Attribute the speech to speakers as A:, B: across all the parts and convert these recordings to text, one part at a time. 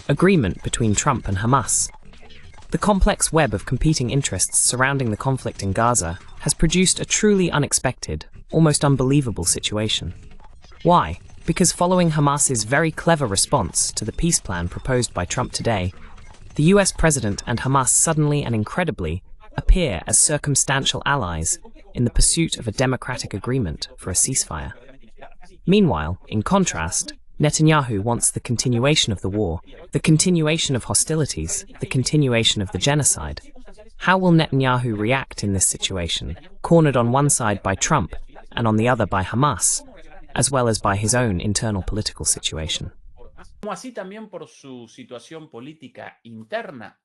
A: agreement between Trump and Hamas. The complex web of competing interests surrounding the conflict in Gaza has produced a truly unexpected, almost unbelievable situation. Why? Because following Hamas's very clever response to the peace plan proposed by Trump today, the US president and Hamas suddenly and incredibly appear as circumstantial allies in the pursuit of a democratic agreement for a ceasefire. Meanwhile, in contrast, Netanyahu wants the continuation of the war, the continuation of hostilities, the continuation of the genocide. How will Netanyahu react in this situation, cornered on one side by Trump and on the other by Hamas, as well as by his own internal political situation?
B: Así también por su situación política interna.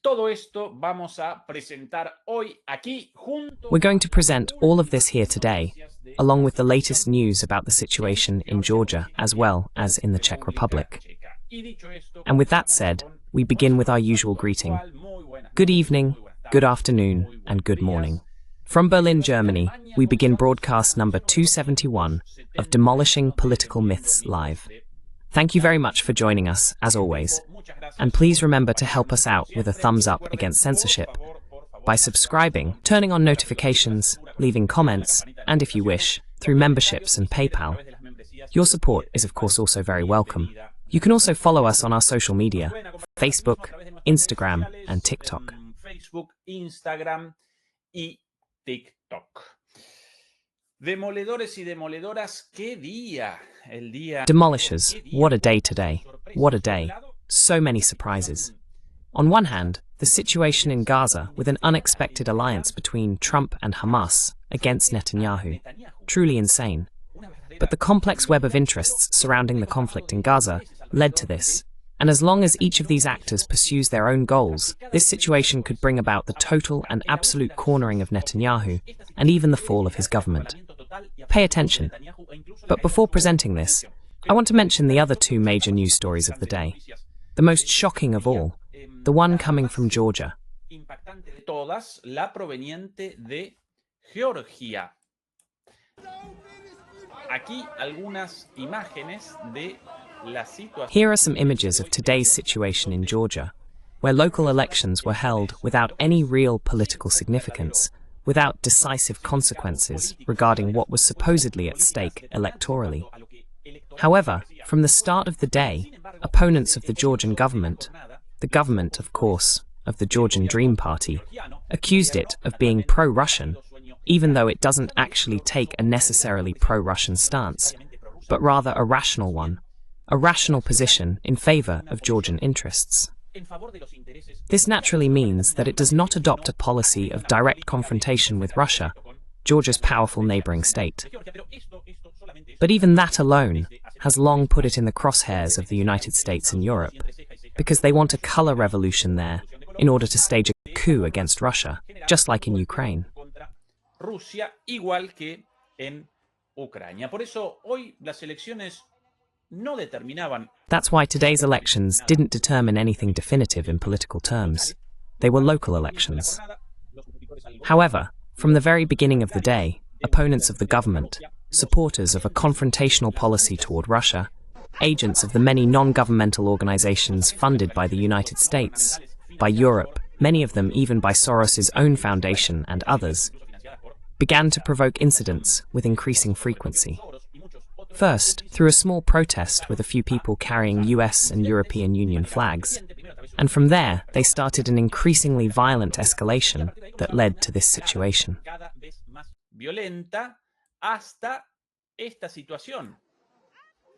B: Todo esto vamos a presentar hoy aquí junto.
A: We're going to present all of this here today, along with the latest news about the situation in Georgia as well as in the Czech Republic. And with that said, we begin with our usual greeting. Good evening, good afternoon, and good morning. From Berlin, Germany, we begin broadcast number 271 of Demolishing Political Myths Live. Thank you very much for joining us, as always. And please remember to help us out with a thumbs up against censorship by subscribing, turning on notifications, leaving comments, and if you wish, through memberships and PayPal. Your support is of course also very welcome. You can also follow us on our social media, Facebook, Instagram, and TikTok.
B: Facebook, Instagram y TikTok. Demoledores y demoledoras, ¿qué día? El día.
A: Demolishers, what a day today. What a day. So many surprises. On one hand, the situation in Gaza with an unexpected alliance between Trump and Hamas against Netanyahu. Truly insane. But the complex web of interests surrounding the conflict in Gaza led to this. And as long as each of these actors pursues their own goals, this situation could bring about the total and absolute cornering of Netanyahu and even the fall of his government. Pay attention. But before presenting this, I want to mention the other two major news stories of the day. The most shocking of all, the one coming from Georgia.
B: Todas, la proveniente de Georgia. Aquí algunas imágenes de la situación.
A: Here are some images of today's situation in Georgia, where local elections were held without any real political significance, without decisive consequences regarding what was supposedly at stake electorally. However, from the start of the day, opponents of the Georgian government, the government, of course, of the Georgian Dream Party, accused it of being pro-Russian, even though it doesn't actually take a necessarily pro-Russian stance, but rather a rational one, a rational position in favor of Georgian interests. This naturally means that it does not adopt a policy of direct confrontation with Russia, Georgia's powerful neighboring state. But even that alone has long put it in the crosshairs of the United States and Europe, because they want a color revolution there in order to stage a coup against Russia, just like in Ukraine.
B: Rusia, igual que en Ucrania. Por eso hoy las elecciones no determinaban.
A: That's why today's elections didn't determine anything definitive in political terms. They were local elections. However, from the very beginning of the day, opponents of the government, supporters of a confrontational policy toward Russia, agents of the many non-governmental organizations funded by the United States, by Europe, many of them even by Soros's own foundation and others, began to provoke incidents with increasing frequency. First, through a small protest with a few people carrying US and European Union flags, and from there they started an increasingly violent escalation that led to this situation.
B: Violenta hasta esta situación.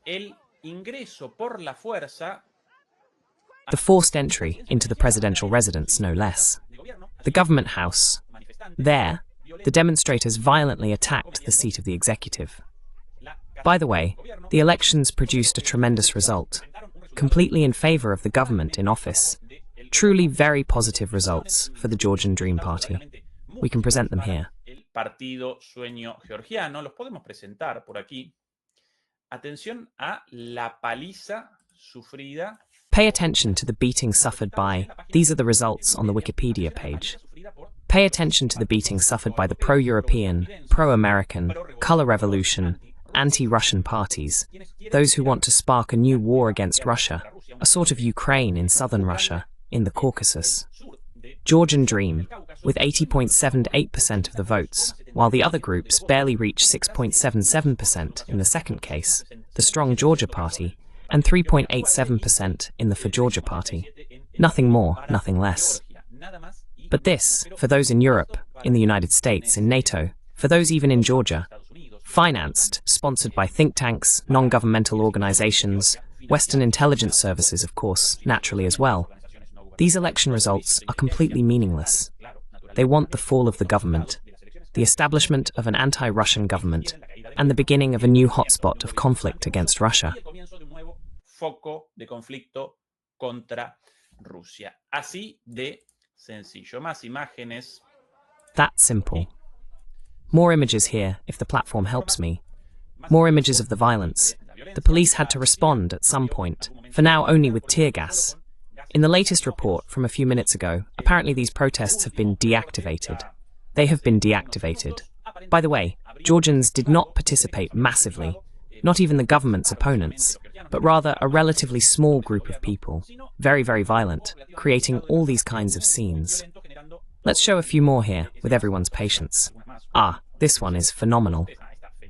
B: El ingreso por la fuerza.
A: The forced entry into the presidential residence, no less. The government house. There, the demonstrators violently attacked the seat of the executive. By the way, the elections produced a tremendous result, completely in favor of the government in office. Truly very positive results for the Georgian Dream Party. We can present them here.
B: Partido Sueño Georgiano, los podemos presentar por aquí. Atención a la paliza sufrida.
A: Pay attention to the beating suffered by, these are the results on the Wikipedia page. Pay attention to the beating suffered by the pro-European, pro-American, color revolution, anti-Russian parties, those who want to spark a new war against Russia, a sort of Ukraine in southern Russia, in the Caucasus. Georgian Dream, with 80.78% of the votes, while the other groups barely reach 6.77% in the second case, the Strong Georgia Party, and 3.87% in the For Georgia Party. Nothing more, nothing less. But this, for those in Europe, in the United States, in NATO, for those even in Georgia, financed, sponsored by think tanks, non-governmental organizations, Western intelligence services, of course, naturally as well. These election results are completely meaningless. They want the fall of the government, the establishment of an anti-Russian government, and the beginning of a new hotspot of conflict against Russia.
B: Foco de conflicto contra Rusia. Así de sencillo. Más imágenes.
A: That simple. More images here, if the platform helps me. More images of the violence. The police had to respond at some point, for now only with tear gas. In the latest report from a few minutes ago, apparently these protests have been deactivated. They have been deactivated. By the way, Georgians did not participate massively, not even the government's opponents, but rather a relatively small group of people, very, very violent, creating all these kinds of scenes. Let's show a few more here, with everyone's patience. Ah, this one is phenomenal.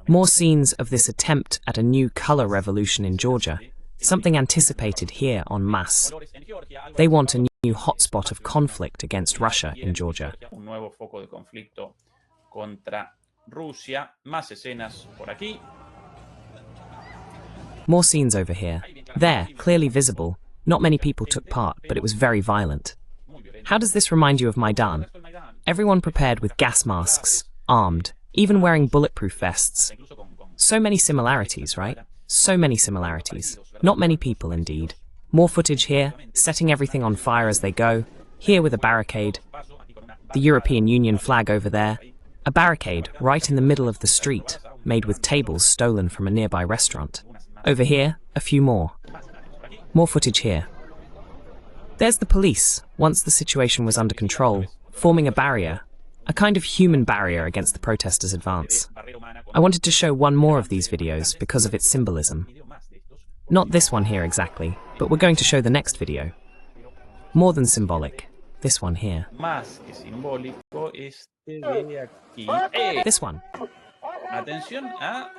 A: More scenes of this attempt at a new color revolution in Georgia, something anticipated here en masse. They want a new hotspot of conflict against Russia in Georgia.
B: Un nuevo foco de conflicto contra Rusia. Más escenas por aquí.
A: More scenes over here. There, clearly visible. Not many people took part, but it was very violent. How does this remind you of Maidan? Everyone prepared with gas masks, armed, even wearing bulletproof vests. So many similarities, right? So many similarities. Not many people, indeed. More footage here, setting everything on fire as they go. Here with a barricade. The European Union flag over there. A barricade right in the middle of the street, made with tables stolen from a nearby restaurant. Over here, a few more. More footage here. There's the police, once the situation was under control, forming a barrier, a kind of human barrier against the protesters' advance. I wanted to show one more of these videos because of its symbolism. Not this one here exactly, but we're going to show the next video. More than symbolic, this one here. This one.
B: Atención a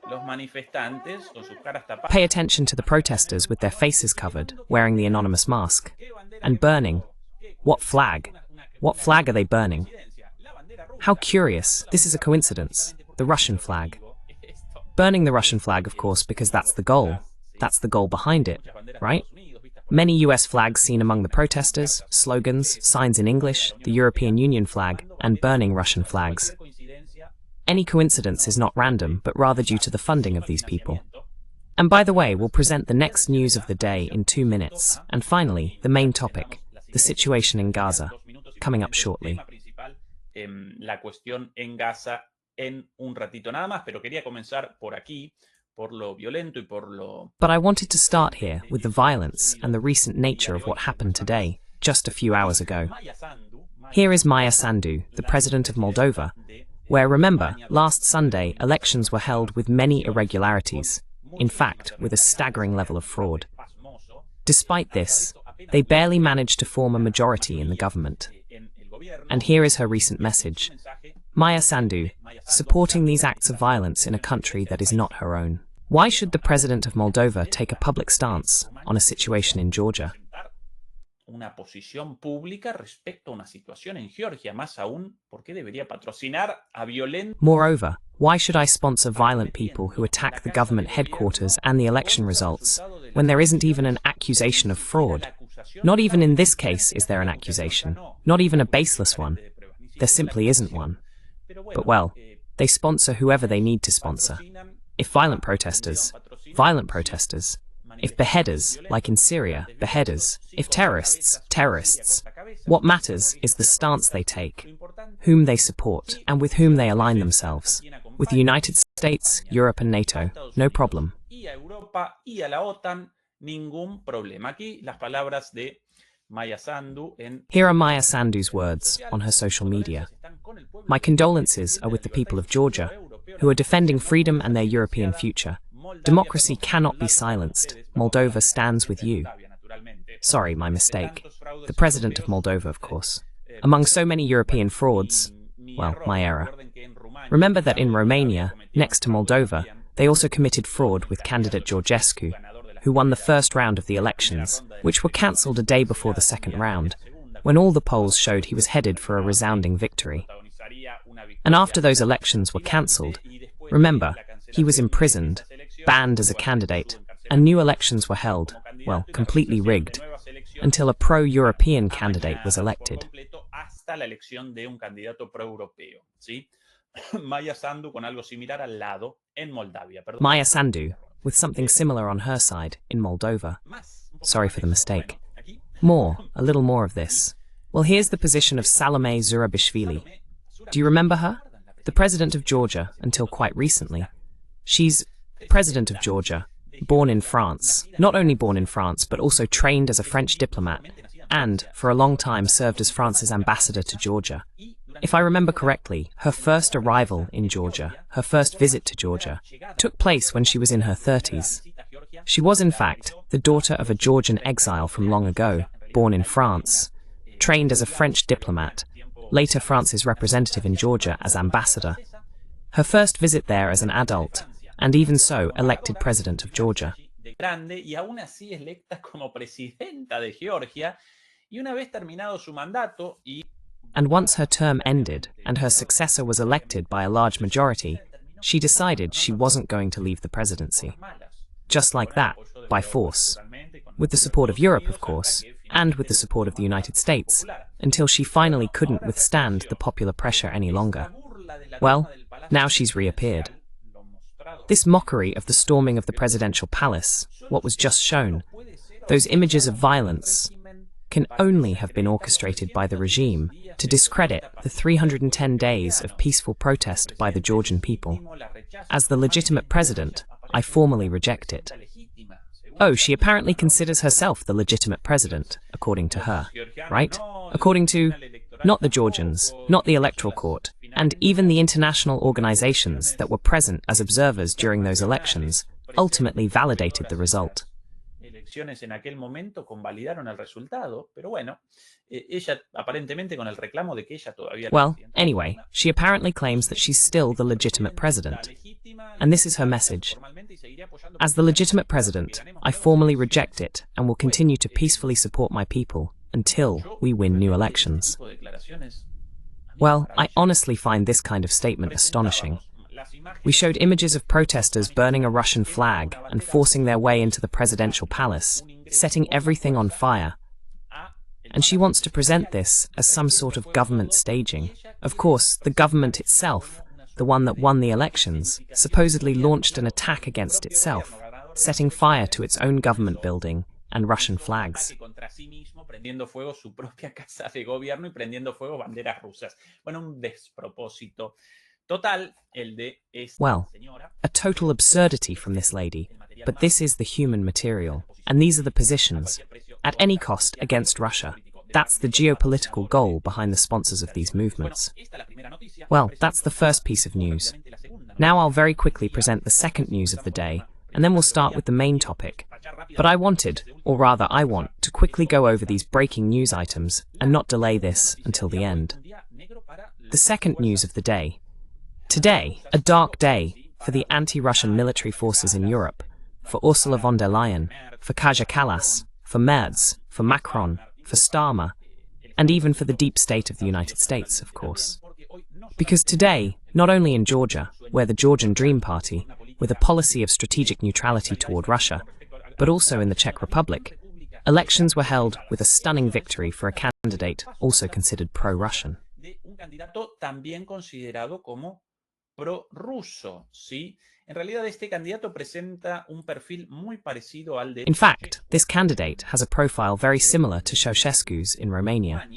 B: los manifestantes con sus caras tapadas.
A: Pay attention to the protesters with their faces covered, wearing the anonymous mask. And burning. What flag? What flag are they burning? How curious, this is a coincidence. The Russian flag. Burning the Russian flag, of course, because that's the goal. That's the goal behind it, right? Many US flags seen among the protesters, slogans, signs in English, the European Union flag, and burning Russian flags. Any coincidence is not random, but rather due to the funding of these people. And by the way, we'll present the next news of the day in 2 minutes. And finally, the main topic, the situation in Gaza, coming up shortly.
B: La cuestión en Gaza en un ratito nada más, pero quería comenzar por aquí, por lo violento y por lo...
A: But I wanted to start here with the violence and the recent nature of what happened today, just a few hours ago. Here is Maya Sandu, the president of Moldova, where, remember, last Sunday elections were held with many irregularities, in fact, with a staggering level of fraud. Despite this, they barely managed to form a majority in the government. And here is her recent message. Maya Sandu, supporting these acts of violence in a country that is not her own. Why should the president of Moldova take a public stance on a situation in Georgia?
B: Una posición pública respecto a una situación en Georgia, más aún, ¿por qué debería patrocinar a violentos?
A: Moreover, why should I sponsor violent people who attack the government headquarters and the election results when there isn't even an accusation of fraud? Not even in this case is there an accusation, not even a baseless one. There simply isn't one. But well, they sponsor whoever they need to sponsor. If violent protesters. If beheaders, like in Syria, beheaders. If terrorists. What matters is the stance they take, whom they support, and with whom they align themselves. With the United States, Europe and NATO, no problem.
B: Here
A: are Maya Sandu's words on her social media. My condolences are with the people of Georgia, who are defending freedom and their European future. Democracy cannot be silenced. Moldova stands with you. Sorry, my mistake. The president of Moldova, of course. Among so many European frauds, well, my error. Remember that in Romania, next to Moldova, they also committed fraud with candidate Georgescu, who won the first round of the elections, which were cancelled a day before the second round, when all the polls showed he was headed for a resounding victory. And after those elections were cancelled, remember, he was imprisoned, banned as a candidate, and new elections were held, well, completely rigged, until a pro-European candidate was elected. Maya Sandu, with something similar on her side, in Moldova. Sorry for the mistake. A little more of this. Well, here's the position of Salome Zurabishvili. Do you remember her? The president of Georgia, until quite recently. She's president of Georgia, born in France. Not only born in France, but also trained as a French diplomat, and, for a long time, served as France's ambassador to Georgia. If I remember correctly, her first arrival in Georgia, her first visit to Georgia, took place when she was in her 30s. She was, in fact, the daughter of a Georgian exile from long ago, born in France, trained as a French diplomat, later France's representative in Georgia as ambassador. Her first visit there as an adult, and even so, elected president of Georgia. And once her term ended and her successor was elected by a large majority, she decided she wasn't going to leave the presidency. Just like that, by force. With the support of Europe, of course, and with the support of the United States, until she finally couldn't withstand the popular pressure any longer. Well, now she's reappeared. This mockery of the storming of the presidential palace, what was just shown, those images of violence, can only have been orchestrated by the regime to discredit the 310 days of peaceful protest by the Georgian people. As the legitimate president, I formally reject it. Oh, she apparently considers herself the legitimate president, according to her, right? According to, not the Georgians, not the Electoral Court, and even the international organizations that were present as observers during those elections, ultimately validated the result.
B: En aquel momento convalidaron el resultado, pero bueno, ella aparentemente con el reclamo de que ella todavía.
A: Well, anyway, she apparently claims that she's still the legitimate president. And this is her message. As the legitimate president, I formally reject it and will continue to peacefully support my people until we win new elections. Well, I honestly find this kind of statement astonishing. We showed images of protesters burning a Russian flag and forcing their way into the presidential palace, setting everything on fire. And she wants to present this as some sort of government staging. Of course, the government itself, the one that won the elections, supposedly launched an attack against itself, setting fire to its own government building and Russian flags.
B: Prendiendo fuego su propia casa de gobierno y prendiendo fuego banderas rusas. Bueno, un despropósito.
A: Well, a total absurdity from this lady, but this is the human material, and these are the positions, at any cost against Russia. That's the geopolitical goal behind the sponsors of these movements. Well, that's the first piece of news. Now I'll very quickly present the second news of the day, and then we'll start with the main topic. But I wanted, or rather I want, to quickly go over these breaking news items and not delay this until the end. The second news of the day. Today, a dark day for the anti-Russian military forces in Europe, for Ursula von der Leyen, for Kaja Kallas, for Merz, for Macron, for Starmer, and even for the deep state of the United States, of course. Because today, not only in Georgia, where the Georgian Dream Party, with a policy of strategic neutrality toward Russia, but also in the Czech Republic, elections were held with a stunning victory for a candidate also considered pro-Russian.
B: Pro-ruso, ¿sí? En realidad este candidato presenta un perfil muy parecido al de.
A: In fact, this candidate has a profile very similar to Ceausescu's in Romania.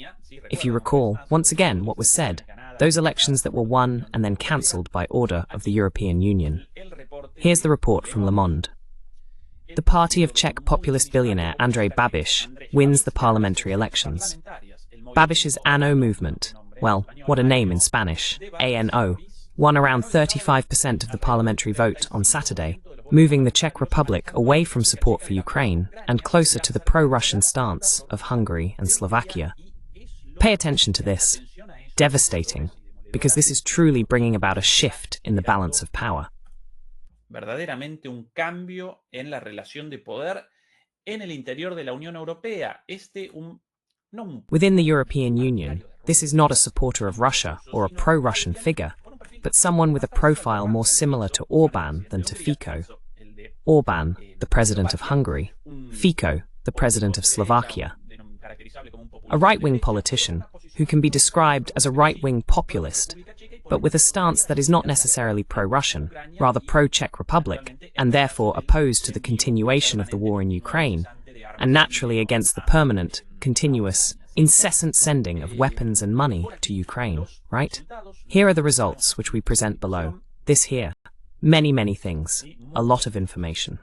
A: If you recall, once again, what was said, those elections that were won and then cancelled by order of the European Union. Here's the report from Le Monde. The party of Czech populist billionaire Andrej Babiš wins the parliamentary elections. Babiš's ANO movement, well, what a name in Spanish, ANO, won around 35% of the parliamentary vote on Saturday, moving the Czech Republic away from support for Ukraine and closer to the pro-Russian stance of Hungary and Slovakia. Pay attention to this. Devastating, because this is truly bringing about a shift in the balance of power.
B: Verdaderamente un cambio en la relación de poder en el interior de la Unión Europea.
A: Within the European Union, this is not a supporter of Russia or a pro-Russian figure, but someone with a profile more similar to Orbán than to Fico. Orbán, the president of Hungary; Fico, the president of Slovakia. A right-wing politician who can be described as a right-wing populist, but with a stance that is not necessarily pro-Russian, rather pro-Czech Republic, and therefore opposed to the continuation of the war in Ukraine, and naturally against the permanent, continuous, incessant sending of weapons and money to Ukraine, right? Here are the results which we present below. This here. Many, many things. A lot of information.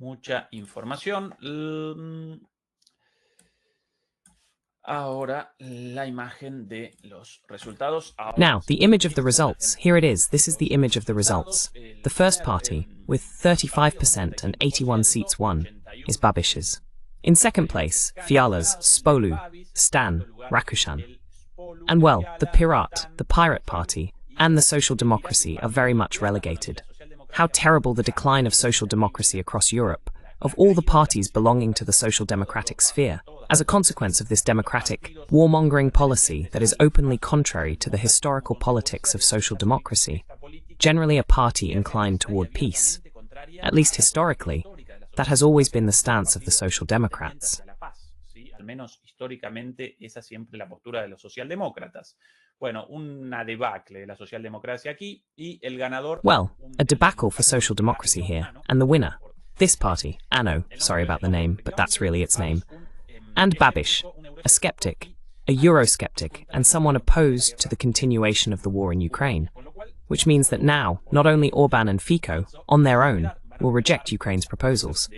B: Mucha información. Ahora la imagen de los resultados.
A: Now, the image of the results. Here it is. This is the image of the results. The first party, with 35% and 81 seats won, is Babiš's. In second place, Fiala's, Spolu, Stan, Rakushan. And well, the Pirate Party, and the Social Democracy are very much relegated. How terrible the decline of social democracy across Europe, of all the parties belonging to the social democratic sphere, as a consequence of this democratic, warmongering policy that is openly contrary to the historical politics of social democracy, generally a party inclined toward peace. At least historically, that has always been the stance of the Social Democrats.
B: Al menos históricamente esa siempre la postura de los socialdemócratas. Bueno, una debacle de la socialdemocracia aquí y el ganador.
A: Well, a debacle for social democracy here, and the winner, this party, ANO, sorry about the name, but that's really its name, and Babiš, a skeptic, a Eurosceptic, and someone opposed to the continuation of the war in Ukraine, which means that now, not only Orbán and Fico, on their own, will reject Ukraine's proposals.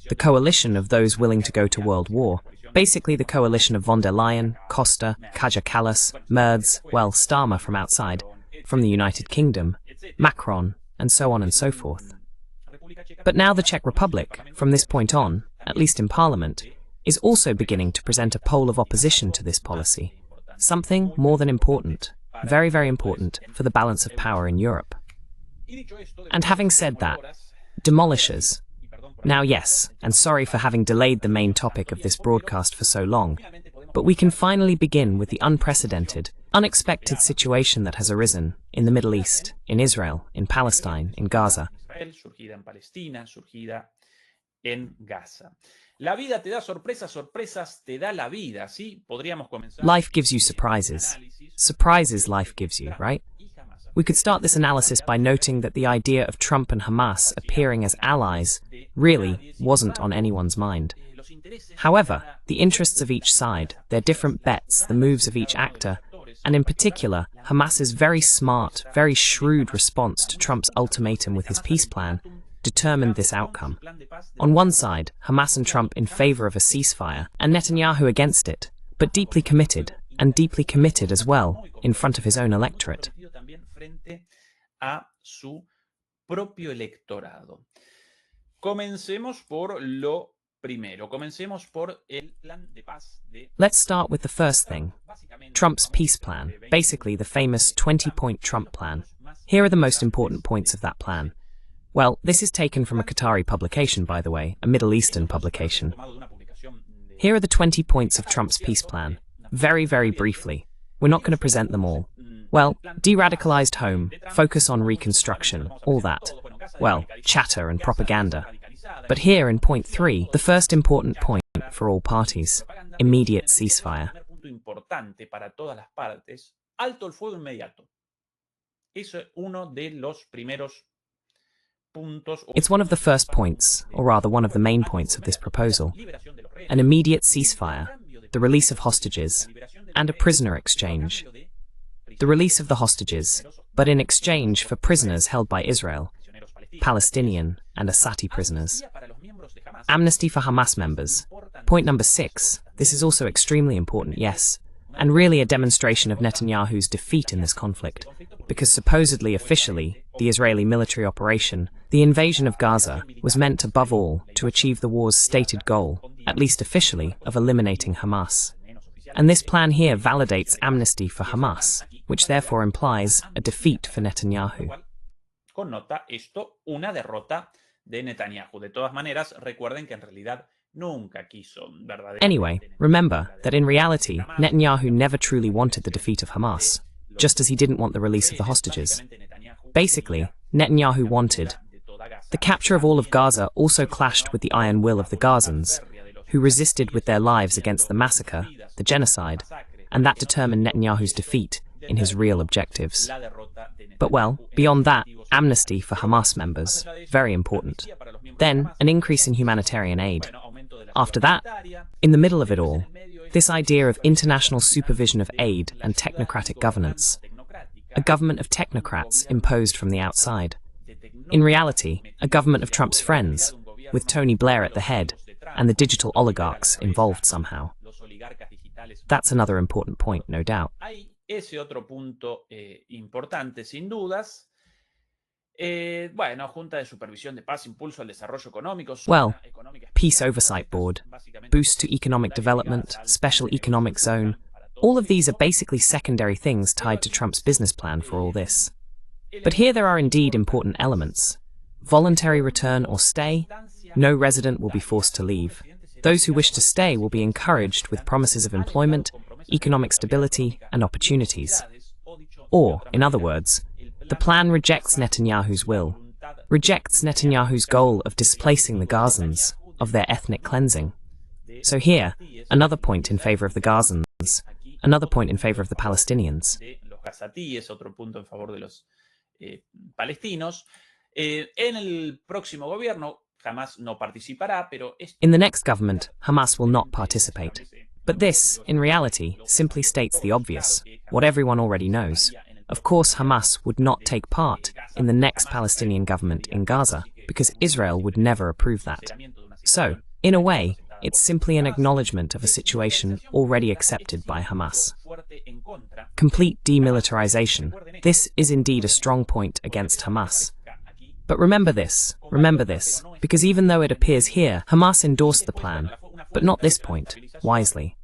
A: The coalition of those willing to go to world war, basically the coalition of von der Leyen, Costa, Kaja Kallas, Merz, well, Starmer from outside, from the United Kingdom, Macron, and so on and so forth. But now the Czech Republic, from this point on, at least in Parliament, is also beginning to present a pole of opposition to this policy, something more than important, very, very important for the balance of power in Europe. And having said that, demolishers. Now yes, and sorry for having delayed the main topic of this broadcast for so long, but we can finally begin with the unprecedented, unexpected situation that has arisen in the Middle East, in Israel, in Palestine, in Gaza.
B: Surgida en Palestina, surgida en Gaza. La vida te da sorpresas, sorpresas te da la vida, ¿sí? Podríamos comenzar.
A: Life gives you surprises. Surprises life gives you, right? We could start this analysis by noting that the idea of Trump and Hamas appearing as allies really wasn't on anyone's mind. However, the interests of each side, their different bets, the moves of each actor, and in particular, Hamas's very smart, very shrewd response to Trump's ultimatum with his peace plan, determined this outcome. On one side, Hamas and Trump in favor of a ceasefire, and Netanyahu against it, but deeply committed, and deeply committed as well, in front of his own electorate.
B: A su propio electorado. Comencemos por lo primero. Comencemos por el plan de paz de.
A: Let's start with the first thing, Trump's peace plan, basically the famous 20-point Trump plan. Here are the most important points of that plan. Well, this is taken from a Qatari publication, by the way, a Middle Eastern publication. Here are the 20 points of Trump's peace plan. Very, very briefly. We're not going to present them all. Well, de-radicalized home, focus on reconstruction, all that. Well, chatter and propaganda. But here in point 3, the first important point for all parties, immediate ceasefire. It's one of the first points, or rather one of the main points of this proposal. An immediate ceasefire, the release of hostages, and a prisoner exchange. The release of the hostages, but in exchange for prisoners held by Israel, Palestinian and Asati prisoners. Amnesty for Hamas members. Point number 6, this is also extremely important, yes, and really a demonstration of Netanyahu's defeat in this conflict, because supposedly officially, the Israeli military operation The invasion of Gaza was meant above all to achieve the war's stated goal, at least officially, of eliminating Hamas. And this plan here validates amnesty for Hamas, which therefore implies a defeat for Netanyahu.
B: Connota esto una derrota de Netanyahu. De todas maneras, recuerden que en realidad nunca quiso verdaderamente.
A: Anyway, remember that in reality, Netanyahu never truly wanted the defeat of Hamas, just as he didn't want the release of the hostages. Basically, Netanyahu wanted. The capture of all of Gaza also clashed with the iron will of the Gazans, who resisted with their lives against the massacre, the genocide, and that determined Netanyahu's defeat in his real objectives. But well, beyond that, amnesty for Hamas members, very important. Then, an increase in humanitarian aid. After that, in the middle of it all, this idea of international supervision of aid and technocratic governance. A government of technocrats imposed from the outside. In reality, a government of Trump's friends, with Tony Blair at the head, and the digital oligarchs involved somehow. That's another important point, no doubt.
B: Ese otro punto importante, sin dudas. Bueno, Junta de Supervisión de Paz, Impulso al Desarrollo Económico.
A: Well, Peace Oversight Board, Boost to Economic Development, Special Economic Zone, all of these are basically secondary things tied to Trump's business plan for all this. But here there are indeed important elements. Voluntary return or stay, no resident will be forced to leave. Those who wish to stay will be encouraged with promises of employment, economic stability, and opportunities. Or, in other words, the plan rejects Netanyahu's will, rejects Netanyahu's goal of displacing the Gazans, of their ethnic cleansing. So here, another point in favor of the Gazans, another point in favor of the Palestinians. In the next government, Hamas will not participate. But this, in reality, simply states the obvious, what everyone already knows. Of course, Hamas would not take part in the next Palestinian government in Gaza, because Israel would never approve that. So, in a way, it's simply an acknowledgement of a situation already accepted by Hamas. Complete demilitarization. This is indeed a strong point against Hamas. But remember this, because even though it appears here, Hamas endorsed the plan, but not this point, wisely.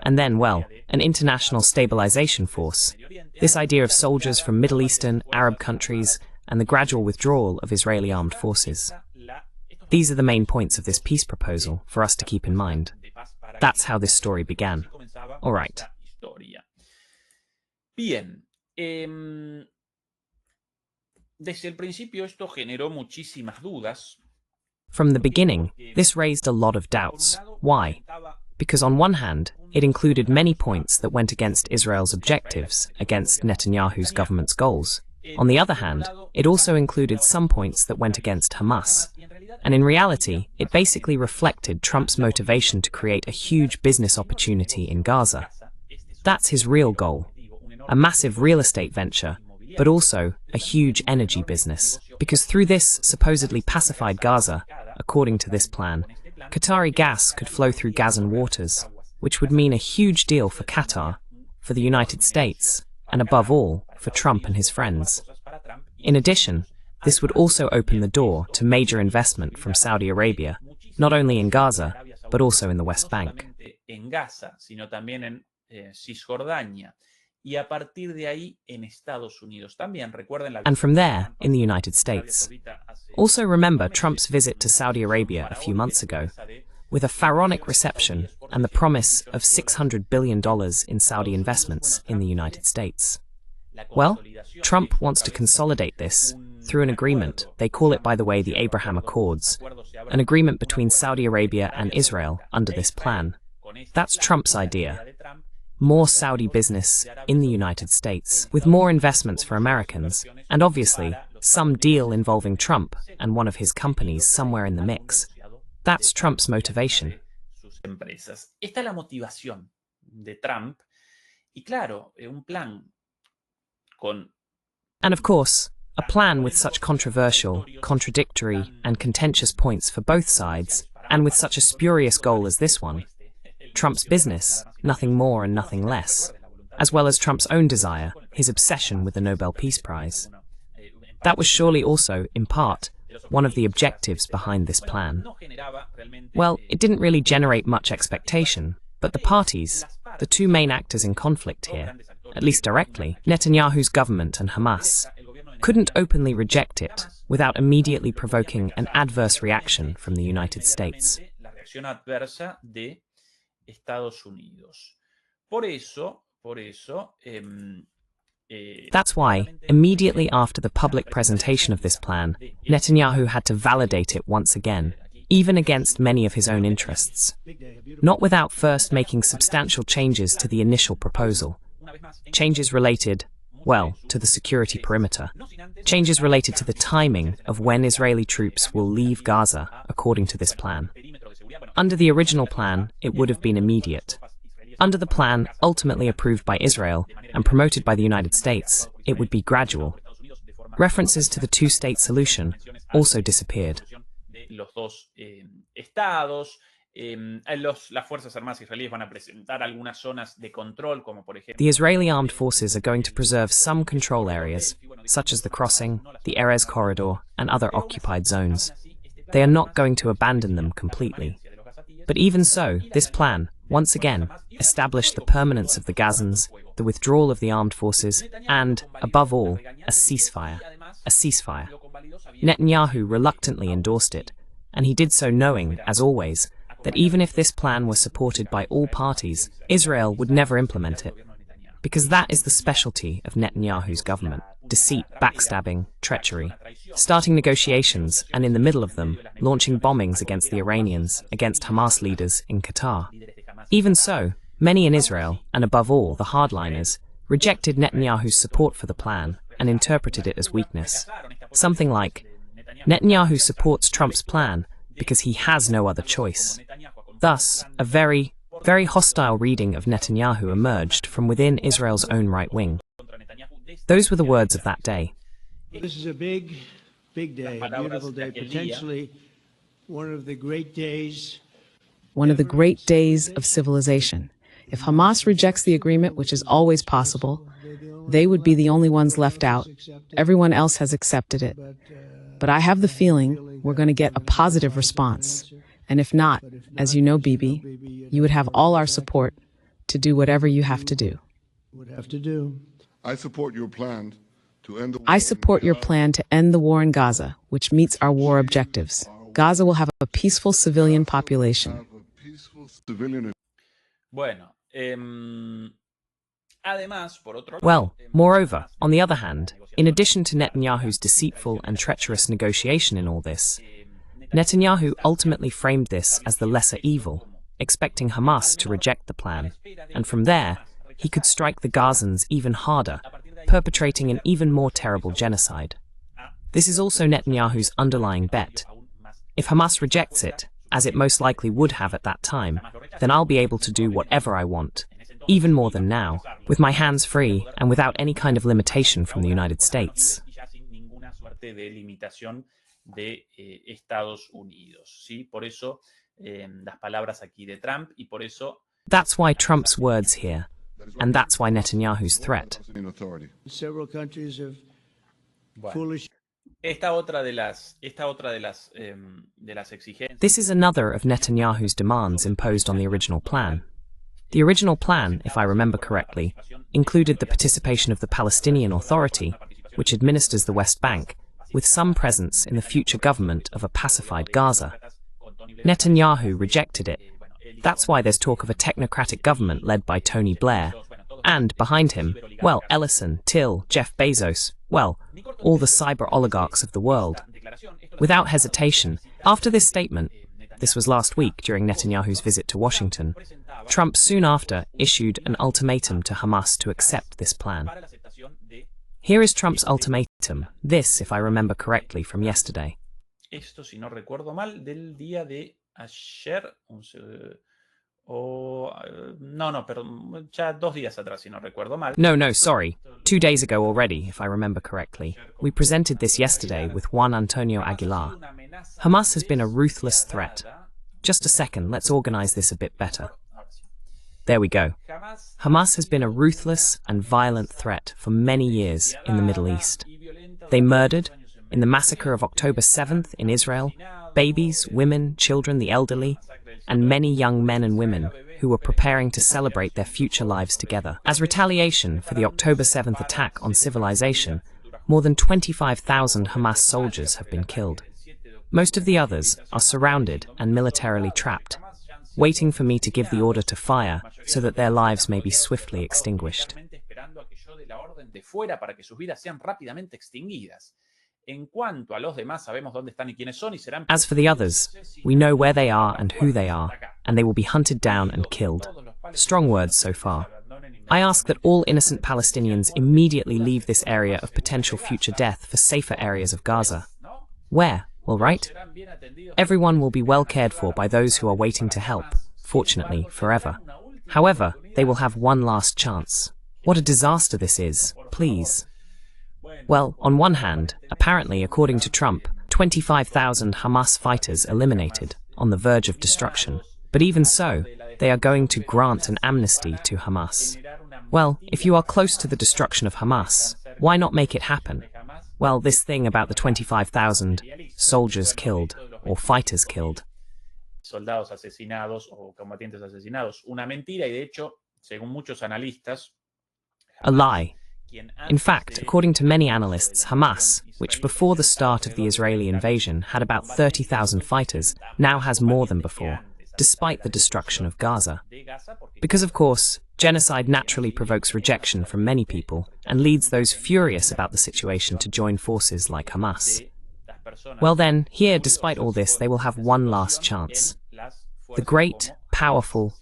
A: And then, well, an international stabilization force. This idea of soldiers from Middle Eastern, Arab countries, and the gradual withdrawal of Israeli armed forces. These are the main points of this peace proposal for us to keep in mind. That's how this story began. All right.
B: Bien. Desde el principio esto generó muchísimas dudas.
A: From the beginning, this raised a lot of doubts. Why? Because on one hand, it included many points that went against Israel's objectives, against Netanyahu's government's goals. On the other hand, it also included some points that went against Hamas. And in reality, it basically reflected Trump's motivation to create a huge business opportunity in Gaza. That's his real goal. A massive real estate venture, but also a huge energy business. Because through this supposedly pacified Gaza, according to this plan, Qatari gas could flow through Gazan waters, which would mean a huge deal for Qatar, for the United States, and above all, for Trump and his friends. In addition, this would also open the door to major investment from Saudi Arabia, not only in Gaza, but also in the West Bank. And from there, in the United States. Also remember Trump's visit to Saudi Arabia a few months ago, with a pharaonic reception and the promise of $600 billion in Saudi investments in the United States. Well, Trump wants to consolidate this through an agreement. They call it, by the way, the Abraham Accords, an agreement between Saudi Arabia and Israel under this plan. That's Trump's idea. More Saudi business in the United States, with more investments for Americans, and obviously, some deal involving Trump and one of his companies somewhere in the mix. That's Trump's motivation.
B: Esta es la motivación de Trump. Y claro, un plan con...
A: And of course, a plan with such controversial, contradictory, and contentious points for both sides, and with such a spurious goal as this one. Trump's business, nothing more and nothing less, as well as Trump's own desire, his obsession with the Nobel Peace Prize. That was surely also, in part, one of the objectives behind this plan. Well, it didn't really generate much expectation, but the parties, the two main actors in conflict here, at least directly, Netanyahu's government and Hamas, couldn't openly reject it without immediately provoking an adverse reaction from the United States. That's why, immediately after the public presentation of this plan, Netanyahu had to validate it once again, even against many of his own interests. Not without first making substantial changes to the initial proposal. Changes related, well, to the security perimeter. Changes related to the timing of when Israeli troops will leave Gaza, according to this plan. Under the original plan, it would have been immediate. Under the plan, ultimately approved by Israel and promoted by the United States, it would be gradual. References to the two-state solution also disappeared. The Israeli armed forces are going to preserve some control areas, such as the crossing, the Erez corridor, and other occupied zones. They are not going to abandon them completely. But even so, this plan, once again, established the permanence of the Gazans, the withdrawal of the armed forces, and, above all, a ceasefire. A ceasefire. Netanyahu reluctantly endorsed it, and he did so knowing, as always, that even if this plan were supported by all parties, Israel would never implement it. Because that is the specialty of Netanyahu's government: deceit, backstabbing, treachery. Starting negotiations, and in the middle of them, launching bombings against the Iranians, against Hamas leaders in Qatar. Even so, many in Israel, and above all the hardliners, rejected Netanyahu's support for the plan and interpreted it as weakness. Something like, Netanyahu supports Trump's plan because he has no other choice. Thus, a very hostile reading of Netanyahu emerged from within Israel's own right wing. Those were the words of that day.
C: This is a big day, a beautiful day, potentially one of the great days.
D: One of the great days of civilization. If Hamas rejects the agreement, which is always possible, they would be the only ones left out. Everyone else has accepted it. But I have the feeling we're going to get a positive response. And if not, as you know, Bibi, you would have all our support to do whatever you have to do.
E: I support your plan to end
D: the war in Gaza, which meets our war objectives. Gaza will have a peaceful civilian population.
A: Well, moreover, on the other hand, in addition to Netanyahu's deceitful and treacherous negotiation in all this, Netanyahu ultimately framed this as the lesser evil, expecting Hamas to reject the plan, and from there, he could strike the Gazans even harder, perpetrating an even more terrible genocide. This is also Netanyahu's underlying bet. If Hamas rejects it, as it most likely would have at that time, then I'll be able to do whatever I want, even more than now, with my hands free and without any kind of limitation from the United States. That's why Trump's words here, and that's why Netanyahu's threat.
C: Several countries have foolish.
B: This
A: is another of Netanyahu's demands imposed on the original plan. The original plan, if I remember correctly, included the participation of the Palestinian Authority, which administers the West Bank, with some presence in the future government of a pacified Gaza. Netanyahu rejected it. That's why there's talk of a technocratic government led by Tony Blair, and behind him, well, Ellison, Till, Jeff Bezos, well, all the cyber oligarchs of the world. Without hesitation, after this statement, this was last week during Netanyahu's visit to Washington, Trump soon after issued an ultimatum to Hamas to accept this plan. Here is Trump's ultimatum, this, if I remember correctly, from yesterday. No, sorry. 2 days ago already, if I remember correctly. We presented this yesterday with Juan Antonio Aguilar. Hamas has been a ruthless threat. Just a second, let's organize this a bit better. There we go. Hamas has been a ruthless and violent threat for many years in the Middle East. They murdered, in the massacre of October 7th in Israel, babies, women, children, the elderly, and many young men and women who were preparing to celebrate their future lives together. As retaliation for the October 7th attack on civilization, more than 25,000 Hamas soldiers have been killed. Most of the others are surrounded and militarily trapped, waiting for me to give the order to fire so that their lives may be swiftly extinguished. As for the others, we know where they are and who they are, and they will be hunted down and killed. Strong words so far. I ask that all innocent Palestinians immediately leave this area of potential future death for safer areas of Gaza. Where? Well, right? Everyone will be well cared for by those who are waiting to help, fortunately, forever. However, they will have one last chance. What a disaster this is, please. Well, on one hand, apparently, according to Trump, 25,000 Hamas fighters eliminated, on the verge of destruction. But even so, they are going to grant an amnesty to Hamas. Well, if you are close to the destruction of Hamas, why not make it happen? Well, this thing about the 25,000 soldiers killed, or fighters killed.
B: Soldados asesinados o combatientes asesinados. Una mentira y de hecho, según muchos analistas,
A: a lie. In fact, according to many analysts, Hamas, which before the start of the Israeli invasion had about 30,000 fighters, now has more than before, despite the destruction of Gaza. Because, of course, genocide naturally provokes rejection from many people and leads those furious about the situation to join forces like Hamas. Well then, here, despite all this, they will have one last chance. The great, powerful,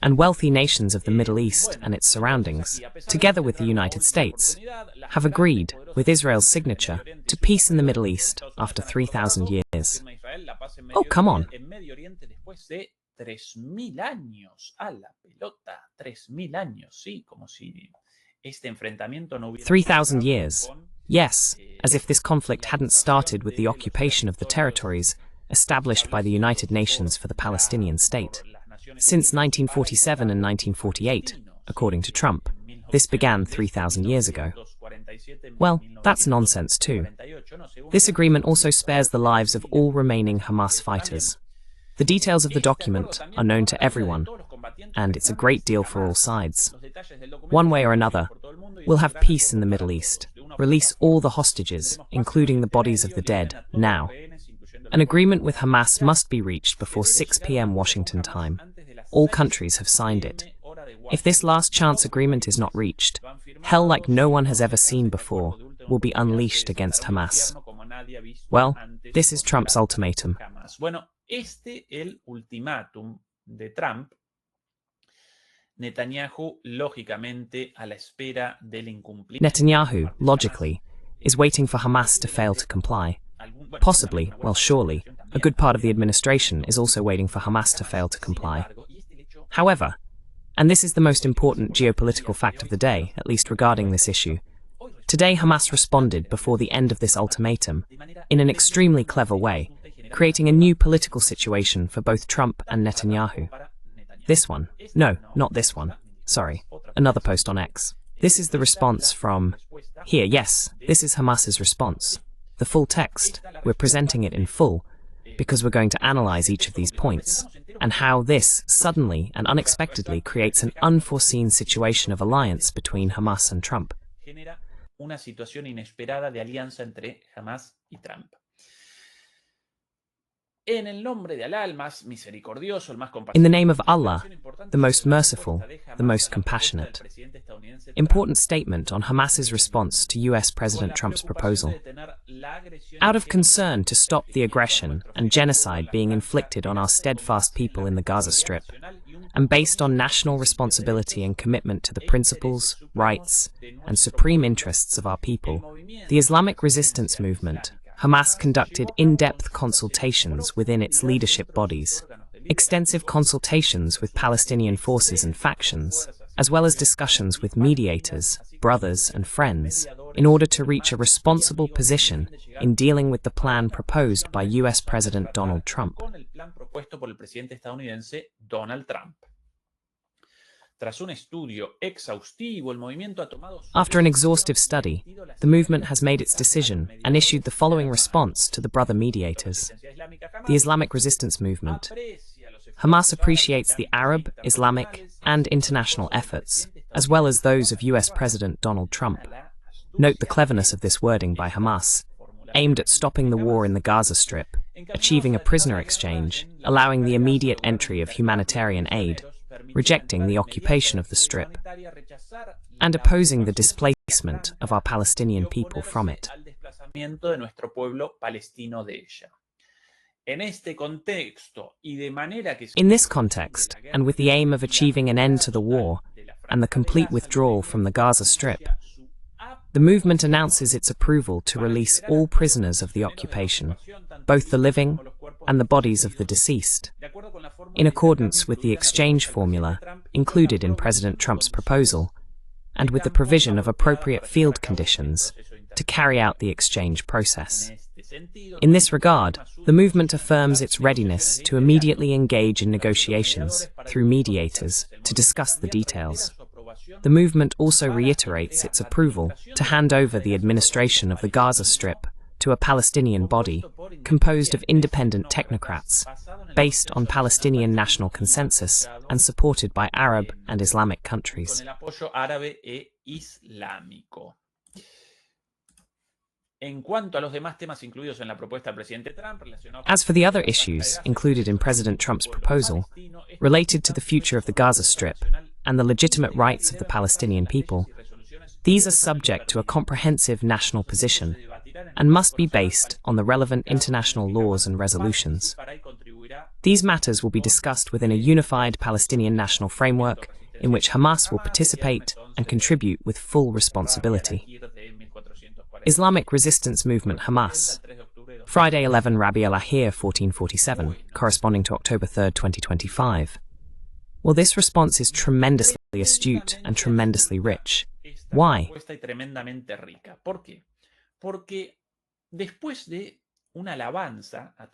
A: and wealthy nations of the Middle East and its surroundings, together with the United States, have agreed, with Israel's signature, to peace in the Middle East after 3,000 years. Oh, come on.
B: 3,000 años a la pelota, 3,000 años, sí, como si este enfrentamiento no hubiera
A: 3,000 years. Yes, as if this conflict hadn't started with the occupation of the territories established by the United Nations for the Palestinian state. Since 1947 and 1948, according to Trump, this began 3,000 years ago. Well, that's nonsense too. This agreement also spares the lives of all remaining Hamas fighters. The details of the document are known to everyone, and it's a great deal for all sides. One way or another, we'll have peace in the Middle East, release all the hostages, including the bodies of the dead, now. An agreement with Hamas must be reached before 6 p.m. Washington time. All countries have signed it. If this last chance agreement is not reached, hell like no one has ever seen before will be unleashed against Hamas. Well, this is Trump's ultimatum.
B: El ultimátum de Trump, Netanyahu, lógicamente, a la espera del incumplimiento.
A: Netanyahu, logically, is waiting for Hamas to fail to comply. Possibly, well, surely, a good part of the administration is also waiting for Hamas to fail to comply. However, and this is the most important geopolitical fact of the day, at least regarding this issue, today Hamas responded before the end of this ultimatum in an extremely clever way, creating a new political situation for both Trump and Netanyahu. This one. No, not this one. Sorry. Another post on X. This is the response from... Here, yes, this is Hamas's response. The full text. We're presenting it in full, because we're going to analyze each of these points, and how this, suddenly and unexpectedly, creates an unforeseen situation of alliance between Hamas and Trump.
B: Una situación inesperada de alianza entre Hamas y Trump. In the
A: name of Allah, the most merciful, the most compassionate. Important statement on Hamas's response to US President Trump's proposal. Out of concern to stop the aggression and genocide being inflicted on our steadfast people in the Gaza Strip, and based on national responsibility and commitment to the principles, rights, and supreme interests of our people, the Islamic resistance movement, Hamas, conducted in-depth consultations within its leadership bodies, extensive consultations with Palestinian forces and factions, as well as discussions with mediators, brothers and friends, in order to reach a responsible position in dealing with the plan proposed by US President Donald Trump. After an exhaustive study, the movement has made its decision and issued the following response to the brother mediators. The Islamic Resistance Movement. Hamas appreciates the Arab, Islamic, and international efforts, as well as those of US President Donald Trump. Note the cleverness of this wording by Hamas, aimed at stopping the war in the Gaza Strip, achieving a prisoner exchange, allowing the immediate entry of humanitarian aid, rejecting the occupation of the Strip, and opposing the displacement of our Palestinian people from it. In this context, and with the aim of achieving an end to the war and the complete withdrawal from the Gaza Strip, the movement announces its approval to release all prisoners of the occupation, both the living and the bodies of the deceased, in accordance with the exchange formula included in President Trump's proposal, and with the provision of appropriate field conditions to carry out the exchange process. In this regard, the movement affirms its readiness to immediately engage in negotiations through mediators to discuss the details. The movement also reiterates its approval to hand over the administration of the Gaza Strip to a Palestinian body composed of independent technocrats, based on Palestinian national consensus and supported by Arab and Islamic countries. As for the other issues included in President Trump's proposal, related to the future of the Gaza Strip and the legitimate rights of the Palestinian people, these are subject to a comprehensive national position and must be based on the relevant international laws and resolutions. These matters will be discussed within a unified Palestinian national framework in which Hamas will participate and contribute with full responsibility. Islamic Resistance Movement Hamas. Friday 11 Rabi al-Ahir 1447, corresponding to October 3, 2025. Well, this response is tremendously astute and tremendously rich. Why?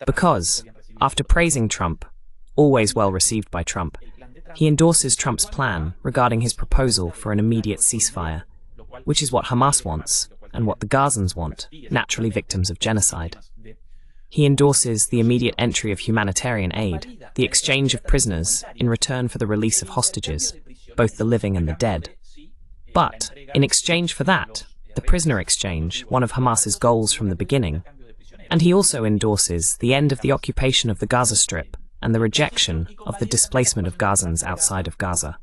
A: Because, after praising Trump, always well received by Trump, he endorses Trump's plan regarding his proposal for an immediate ceasefire, which is what Hamas wants and what the Gazans want, naturally victims of genocide. He endorses the immediate entry of humanitarian aid, the exchange of prisoners in return for the release of hostages, both the living and the dead. But, in exchange for that, the prisoner exchange, one of Hamas's goals from the beginning, and he also endorses the end of the occupation of the Gaza Strip and the rejection of the displacement of Gazans outside of Gaza.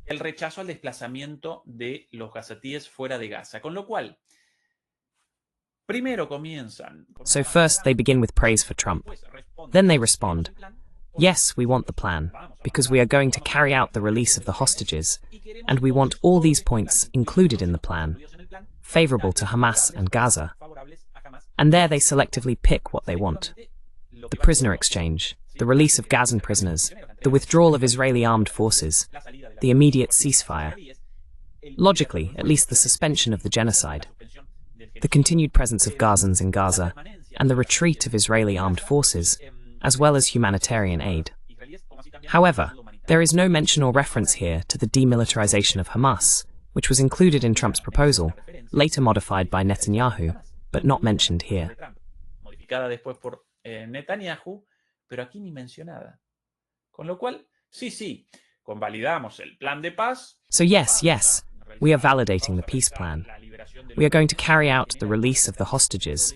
B: El rechazo al desplazamiento de los gazatíes fuera de Gaza. Con lo cual, primero comienzan.
A: So first they begin with praise for Trump. Then they respond, yes, we want the plan, because we are going to carry out the release of the hostages, and we want all these points included in the plan, favorable to Hamas and Gaza. And there they selectively pick what they want. The prisoner exchange, the release of Gazan prisoners, the withdrawal of Israeli armed forces, the immediate ceasefire, logically, at least the suspension of the genocide, the continued presence of Gazans in Gaza, and the retreat of Israeli armed forces, as well as humanitarian aid. However, there is no mention or reference here to the demilitarization of Hamas, which was included in Trump's proposal, later modified by Netanyahu, but not mentioned here.
B: Pero aquí ni mencionada. Con lo cual, sí, convalidamos el plan de paz.
A: So yes, we are validating the peace plan. We are going to carry out the release of the hostages,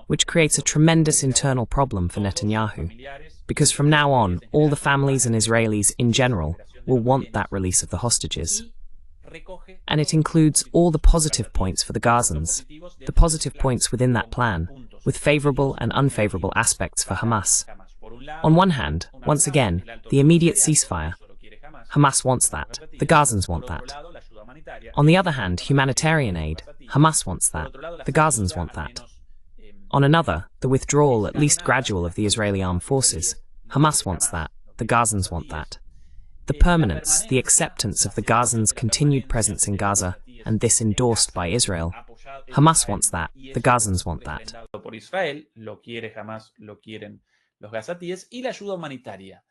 A: which creates a tremendous internal problem for Netanyahu, because from now on, all the families and Israelis in general will want that release of the hostages. And it includes all the positive points for the Gazans, the positive points within that plan, with favorable and unfavorable aspects for Hamas. On one hand, once again, the immediate ceasefire. Hamas wants that. The Gazans want that. On the other hand, humanitarian aid. Hamas wants that. The Gazans want that. On another, the withdrawal, at least gradual, of the Israeli armed forces. Hamas wants that. The Gazans want that. The permanence, the acceptance of the Gazans' continued presence in Gaza, and this endorsed by Israel. Hamas wants that. The Gazans want that.
B: Los gazatíes y la ayuda humanitaria.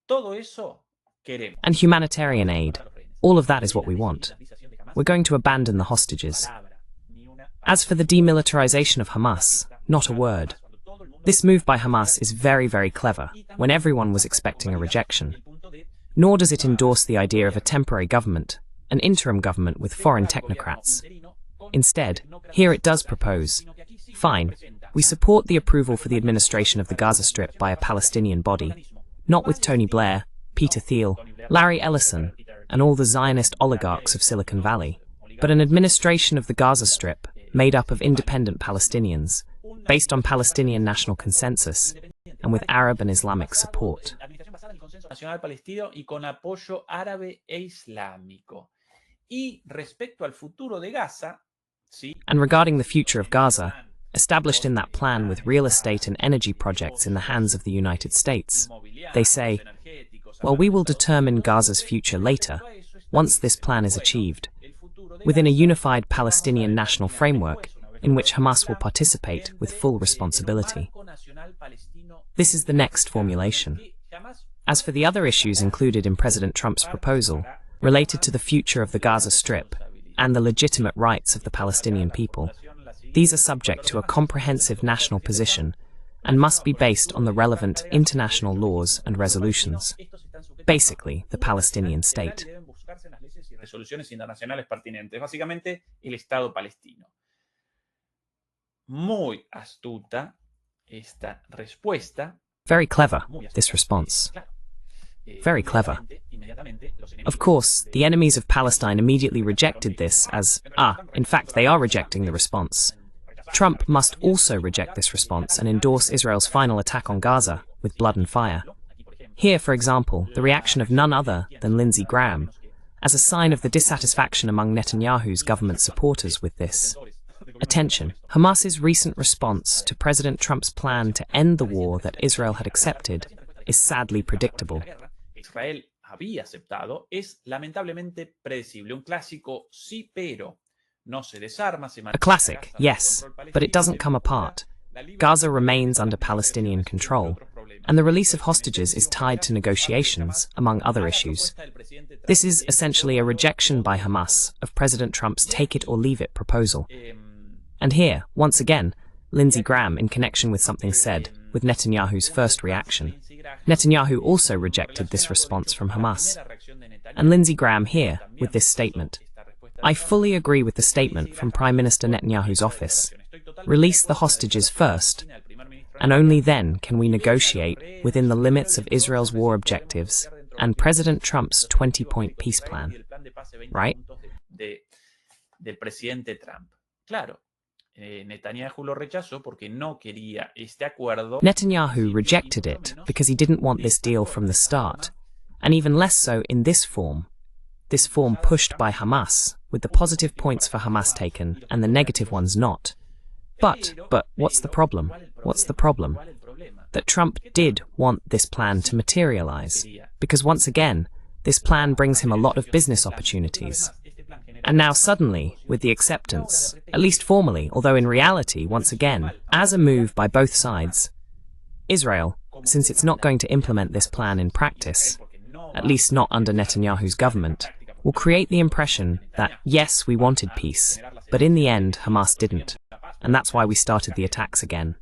B: Todo eso
A: And humanitarian aid. All of that is what we want. We're going to abandon the hostages. As for the demilitarization of Hamas, not a word. This move by Hamas is very, very clever, when everyone was expecting a rejection. Nor does it endorse the idea of a temporary government, an interim government with foreign technocrats. Instead, here it does propose, fine, we support the approval for the administration of the Gaza Strip by a Palestinian body, not with Tony Blair, Peter Thiel, Larry Ellison, and all the Zionist oligarchs of Silicon Valley, but an administration of the Gaza Strip made up of independent Palestinians, based on Palestinian national consensus, and with Arab and Islamic support. And regarding the future of Gaza, established in that plan with real estate and energy projects in the hands of the United States, they say, well, we will determine Gaza's future later, once this plan is achieved, within a unified Palestinian national framework in which Hamas will participate with full responsibility. This is the next formulation. As for the other issues included in President Trump's proposal, related to the future of the Gaza Strip and the legitimate rights of the Palestinian people, these are subject to a comprehensive national position and must be based on the relevant international laws and resolutions. Basically, the Palestinian state. Very clever, this response. Very clever. Of course, the enemies of Palestine immediately rejected this as, in fact, they are rejecting the response. Trump must also reject this response and endorse Israel's final attack on Gaza with blood and fire. Here, for example, the reaction of none other than Lindsey Graham, as a sign of the dissatisfaction among Netanyahu's government supporters with this. Attention, Hamas's recent response to President Trump's plan to end the war that Israel had accepted is sadly predictable.
B: Israel había aceptado es lamentablemente predecible, un clásico sí, pero no se desarma, se
A: A classic, yes, but it doesn't come apart. Gaza remains under Palestinian control, and the release of hostages is tied to negotiations, among other issues. This is essentially a rejection by Hamas of President Trump's take-it-or-leave-it proposal. And here, once again, Lindsey Graham in connection with something said, with Netanyahu's first reaction. Netanyahu also rejected this response from Hamas. And Lindsey Graham here, with this statement. I fully agree with the statement from Prime Minister Netanyahu's office. Release the hostages first, and only then can we negotiate within the limits of Israel's war objectives and President Trump's 20-point peace plan. Right? Netanyahu rejected it because he didn't want this deal from the start, and even less so in this form pushed by Hamas, with the positive points for Hamas taken and the negative ones not. But what's the problem? What's the problem? That Trump did want this plan to materialize, because once again, this plan brings him a lot of business opportunities. And now suddenly, with the acceptance, at least formally, although in reality, once again, as a move by both sides, Israel, since it's not going to implement this plan in practice, at least not under Netanyahu's government, will create the impression that, yes, we wanted peace, but in the end, Hamas didn't. And that's why we started the attacks again.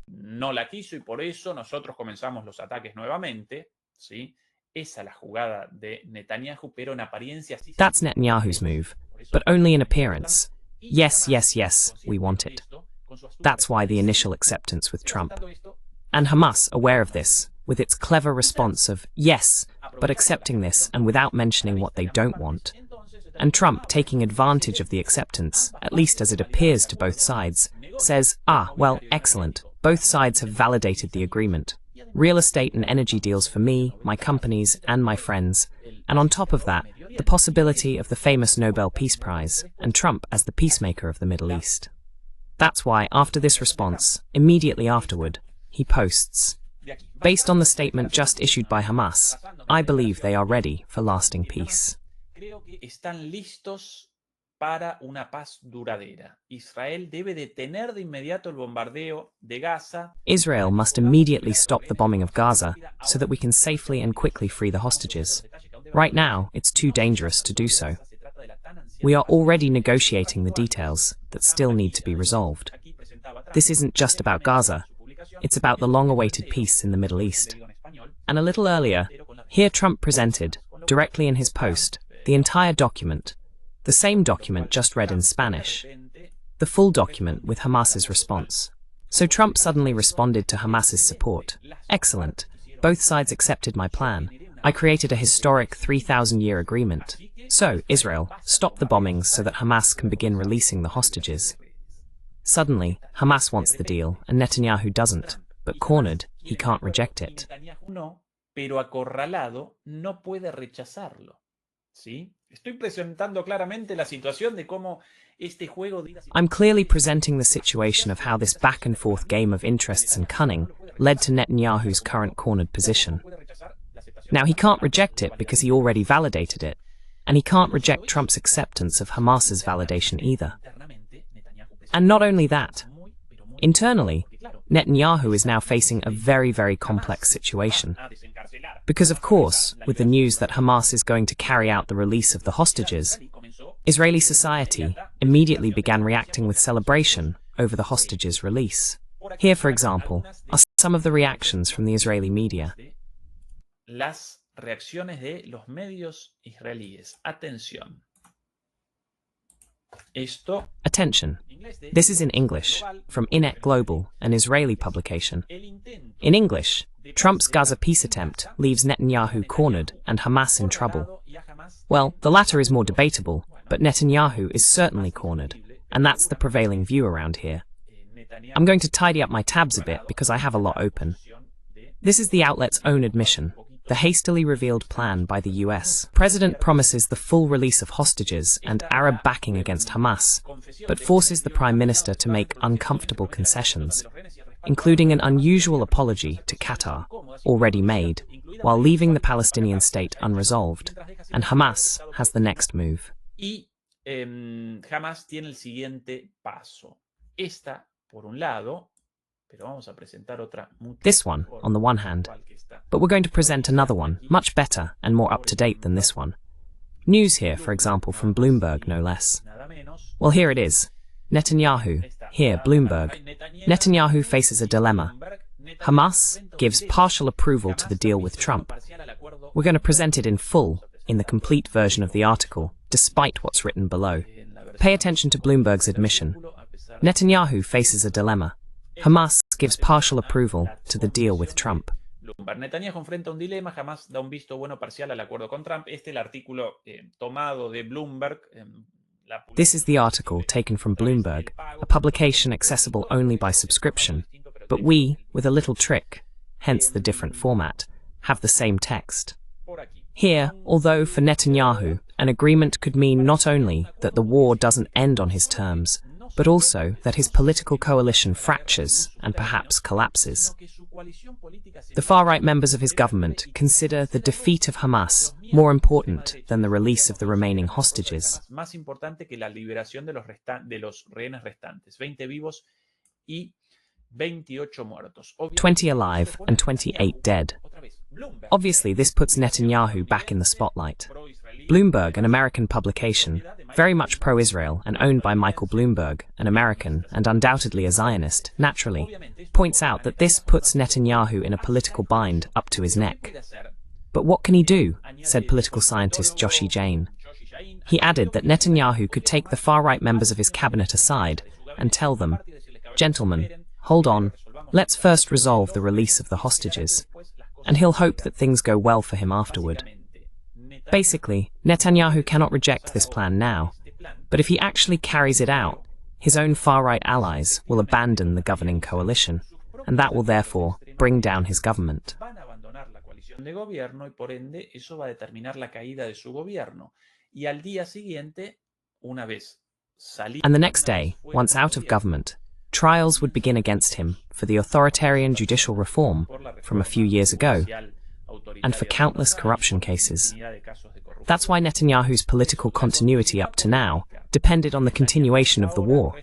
B: No la quiso y por eso nosotros comenzamos los ataques nuevamente, ¿sí? Esa la jugada de Netanyahu, pero en apariencia sí.
A: That's Netanyahu's move, but only in appearance. Yes, yes, yes, we want it. That's why the initial acceptance with Trump. And Hamas, aware of this, with its clever response of, yes, but accepting this and without mentioning what they don't want. And Trump, taking advantage of the acceptance, at least as it appears to both sides, says, well, excellent, both sides have validated the agreement. Real estate and energy deals for me, my companies, and my friends. And on top of that, the possibility of the famous Nobel Peace Prize, and Trump as the peacemaker of the Middle East. That's why, after this response, immediately afterward, he posts, based on the statement just issued by Hamas, I believe they are ready for lasting peace.
B: para una paz duradera. Israel debe detener de inmediato el bombardeo de Gaza.
A: Israel must immediately stop the bombing of Gaza so that we can safely and quickly free the hostages. Right now, it's too dangerous to do so. We are already negotiating the details that still need to be resolved. This isn't just about Gaza. It's about the long-awaited peace in the Middle East. And a little earlier, here Trump presented, directly in his post, the entire document, the same document just read in Spanish, the full document with Hamas's response. So Trump suddenly responded to Hamas's support. Excellent. Both sides accepted my plan. I created a historic 3,000-year agreement. So, Israel, stop the bombings so that Hamas can begin releasing the hostages. Suddenly, Hamas wants the deal, and Netanyahu doesn't. But cornered, he can't reject it.
B: Pero acorralado no puede rechazarlo. ¿Sí? Estoy presentando claramente la situación de cómo este juego.
A: I'm clearly presenting the situation of how this back-and-forth game of interests and cunning led to Netanyahu's current cornered position. Now, he can't reject it because he already validated it, and he can't reject Trump's acceptance of Hamas's validation either. And not only that, internally, Netanyahu is now facing a very, very complex situation. Because, of course, with the news that Hamas is going to carry out the release of the hostages, Israeli society immediately began reacting with celebration over the hostages' release. Here, for example, are some of the reactions from the Israeli media.
B: Las reacciones de los medios israelíes. Atención.
A: Attention. This is in English, from Inet Global, an Israeli publication. In English, Trump's Gaza peace attempt leaves Netanyahu cornered and Hamas in trouble. Well, the latter is more debatable, but Netanyahu is certainly cornered, and that's the prevailing view around here. I'm going to tidy up my tabs a bit because I have a lot open. This is the outlet's own admission. The hastily revealed plan by the US. President promises the full release of hostages and Arab backing against Hamas, but forces the Prime Minister to make uncomfortable concessions, including an unusual apology to Qatar, already made, while leaving the Palestinian state unresolved, and Hamas has the next move.
B: Hamas tiene el siguiente paso. Esta, por un lado,
A: this one, on the one hand, but we're going to present another one, much better and more up-to-date than this one. News here, for example, from Bloomberg, no less. Well, here it is. Netanyahu, here, Bloomberg. Netanyahu faces a dilemma. Hamas gives partial approval to the deal with Trump. We're going to present it in full, in the complete version of the article, despite what's written below. Pay attention to Bloomberg's admission. Netanyahu faces a dilemma. Hamas gives partial approval to the deal with Trump.
B: Netanyahu enfrenta un dilema, Hamas da un visto bueno parcial al acuerdo con Trump. Este es el artículo tomado de Bloomberg.
A: This is the article taken from Bloomberg, a publication accessible only by subscription. But we, with a little trick, hence the different format, have the same text. Here, although for Netanyahu, an agreement could mean not only that the war doesn't end on his terms, but also that his political coalition fractures and perhaps collapses. The far-right members of his government consider the defeat of Hamas more important than the release of the remaining hostages. 20 alive and 28 dead. Obviously, this puts Netanyahu back in the spotlight. Bloomberg, an American publication, very much pro-Israel and owned by Michael Bloomberg, an American and undoubtedly a Zionist, naturally, points out that this puts Netanyahu in a political bind up to his neck. But what can he do? Said political scientist Joshi Jain. He added that Netanyahu could take the far-right members of his cabinet aside and tell them, "Gentlemen, hold on, let's first resolve the release of the hostages," and he'll hope that things go well for him afterward. Basically, Netanyahu cannot reject this plan now, but if he actually carries it out, his own far-right allies will abandon the governing coalition, and that will therefore bring down his government. And the next day, once out of government, trials would begin against him for the authoritarian judicial reform from a few years ago, and for countless corruption cases. That's why Netanyahu's political continuity up to now depended on the continuation of the war.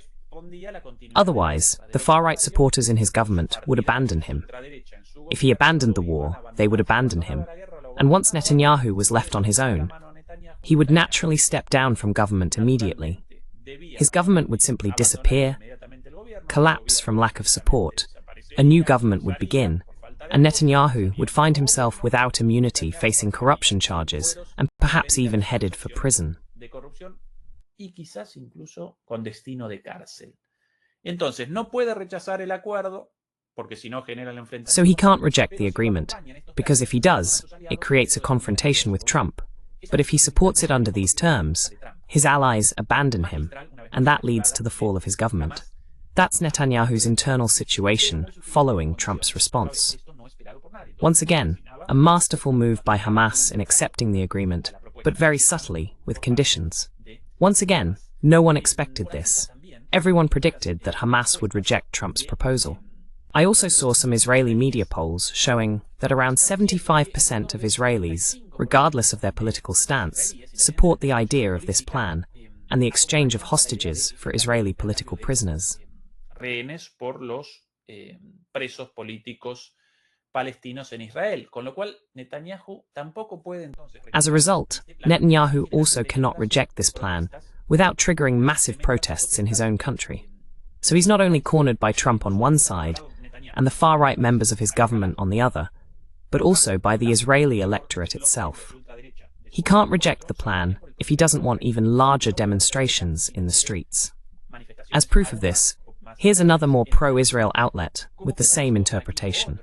A: Otherwise, the far-right supporters in his government would abandon him. If he abandoned the war, they would abandon him. And once Netanyahu was left on his own, he would naturally step down from government immediately. His government would simply disappear, collapse from lack of support, a new government would begin, and Netanyahu would find himself without immunity, facing corruption charges, and perhaps even headed for prison.
B: Y quizás incluso con destino de cárcel. Entonces, no puede rechazar el acuerdo, porque si no genera el enfrentamiento.
A: So he can't reject the agreement, because if he does, it creates a confrontation with Trump. But if he supports it under these terms, his allies abandon him, and that leads to the fall of his government. That's Netanyahu's internal situation following Trump's response. Once again, a masterful move by Hamas in accepting the agreement, but very subtly, with conditions. Once again, no one expected this. Everyone predicted that Hamas would reject Trump's proposal. I also saw some Israeli media polls showing that around 75% of Israelis, regardless of their political stance, support the idea of this plan and the exchange of hostages for Israeli political prisoners.
B: Rehenes por los presos políticos palestinos en Israel, con lo cual Netanyahu tampoco puede entonces.
A: As a result, Netanyahu also cannot reject this plan without triggering massive protests in his own country. So he's not only cornered by Trump on one side and the far-right members of his government on the other, but also by the Israeli electorate itself. He can't reject the plan if he doesn't want even larger demonstrations in the streets. As proof of this, here's another more pro-Israel outlet with the same interpretation.